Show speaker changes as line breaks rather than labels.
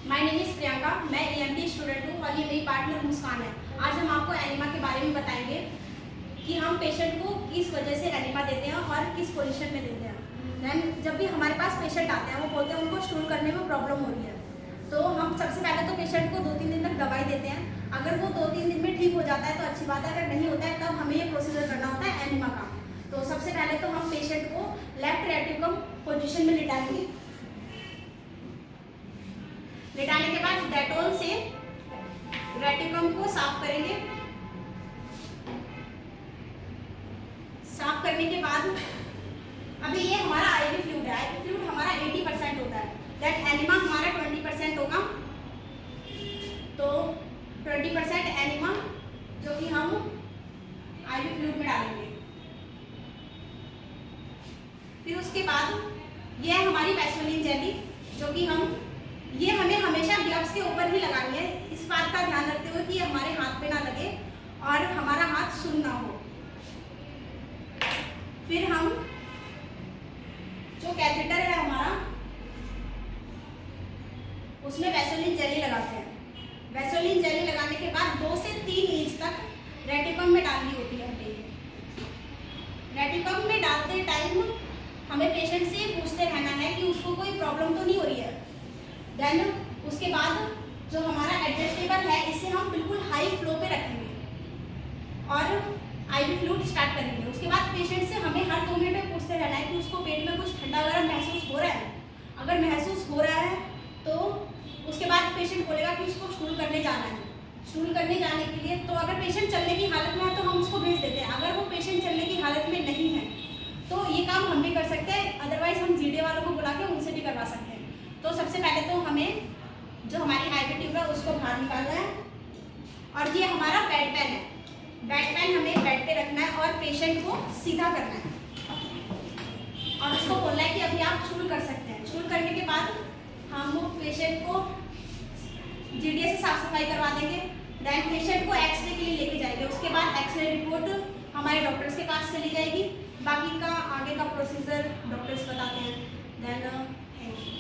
My name is Priyanka, मैं EMT student हूँ और ये मेरी पार्टनर मुस्कान है। आज हम आपको एनिमा के बारे में बताएंगे कि हम पेशेंट को किस वजह से एनिमा देते हैं और किस पोजीशन में देते हैं। मैम, जब भी हमारे पास पेशेंट आते हैं वो बोलते हैं उनको स्टूल करने में प्रॉब्लम हो रही है, तो हम सबसे पहले तो पेशेंट को 2-3 दिन तक दवाई देते हैं। अगर वो 2-3 दिन में ठीक हो जाता है तो अच्छी बात है, अगर नहीं होता है तब हमें ये प्रोसीजर करना होता है एनिमा का। तो सबसे पहले तो हम पेशेंट को लेफ्ट रेटिकुलम पोजीशन में लिटाएंगे। लिटाने के बाद डेटॉल से रेटिकुलम को साफ करेंगे। साफ करने के बाद अभी ये हमारा आईवी फ्लूइड है। आईवी फ्लूइड हमारा 80% होता है, दैट एनिमा हमारा 20% होगा। तो 20% एनिमा जो कि हम आईवी फ्लूइड में डालेंगे। फिर उसके बाद ये है हमारी वैसोलिन जेली, जो कि ये हमें हमेशा ग्लव्स के ऊपर ही लगानी है। इस बात का ध्यान रखते हुए कि ये हमारे हाथ पे ना लगे और हमारा हाथ सुन्न ना हो। फिर हम जो कैथेटर है हमारा, उसमें वैसोलिन जेली लगाते हैं। वैसोलिन जेली लगाने के बाद 2 से 3 इंच तक रेटिकुलम में डालनी होती है हमें। रेटिकुलम में डालते टाइम हमें पेशेंट से पूछते रहना है कि उसको कोई प्रॉब्लम तो नहीं हो रही है। देन उसके बाद जो हमारा एडजस्टेबल है, इसे हम बिल्कुल हाई फ्लो पे रखेंगे और आईवी फ्लूइड स्टार्ट करेंगे। उसके बाद पेशेंट से हमें हर 2 मिनट में पूछते रहना है कि उसको पेट में कुछ ठंडा वगैरह महसूस हो रहा है। अगर महसूस हो रहा है तो उसके बाद पेशेंट बोलेगा कि उसको स्टूल करने जाना है। स्टूल करने जाने के लिए तो अगर पेशेंट चलने की हालत में है तो हम उसको भेज देते हैं। अगर वो पेशेंट चलने की हालत में नहीं है तो ये काम हम भी कर सकते हैं, अदरवाइज हम जीडे वालों को बुला के उनसे भी करवा सकते हैं। तो सबसे पहले तो हमें जो हमारी आईवी ट्यूब है उसको बाहर निकालना है और ये हमारा बेड पेन है। बेड पेन हमें बेड पे रखना है और पेशेंट को सीधा करना है और उसको बोलना है कि अभी आप स्टूल कर सकते हैं। स्टूल करने के बाद हम पेशेंट को जीडीए से साफ सफाई करवा देंगे। देन पेशेंट को एक्सरे के लिए लेके जाएंगे। उसके बाद एक्सरे रिपोर्ट हमारे डॉक्टर्स के पास चली जाएगी। बाकी का आगे का प्रोसीजर डॉक्टर्स बताते हैं। Then thank you.